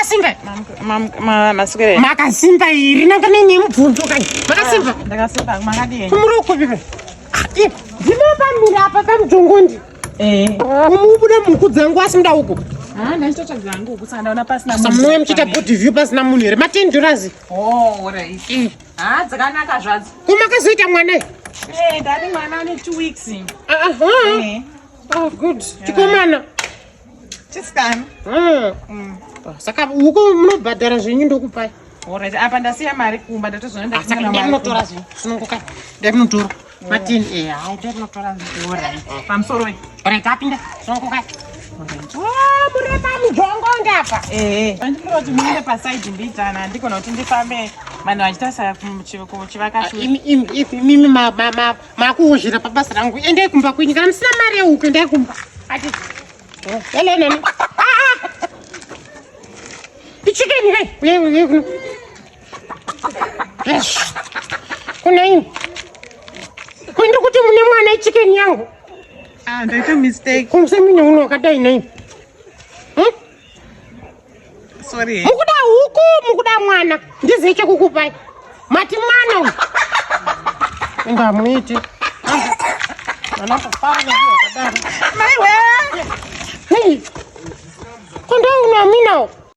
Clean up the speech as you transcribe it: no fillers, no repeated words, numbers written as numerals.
makasimba Masukere. makasimba iri nanga nemubvunzo kani makasimba Ndakasimba makadini. kumuroko vive ndinopamira apa pamutongondi umubuda muku dzangu asimda uko Ndachitotsva dzangu ukusanga ndaona pasina munhu. samunoya muchiita body view pasina munhu here matendurazi Alright. Dzakanaka zvadzo. kumakazoita mwana Ndane mwana ane 2 weeks. good chikomana Chisikana. saka uko munobhadhara zvenyu ndokupai Alright. Apa ndasiya mari kumba ndatozonda saka ndamunotora zvinhu sinongoka ndamunotora matini hai ndamunotora zvinhu pamusoro. right apinda sinongoka mureba mujongo ndapa Ndikuda kuti muende paside mbitana handikona kuti ndifambe vanhu vachitarisa kuchivaka mimi makuuzhira pabasa rangu endai kumba kwenyu kana musina mari yeuko endai kumba ati elenani ichikeni hei kuno kuna ini kuindi kuti mune mwana ichikeni yangu ndaita mistake. kumsemine uno wakadai naini Sorry. mukuda huku mukuda mwana ndize chekukupai mati mwana uyu inga muiti anapopara Maiwe! hei konda uno aminawo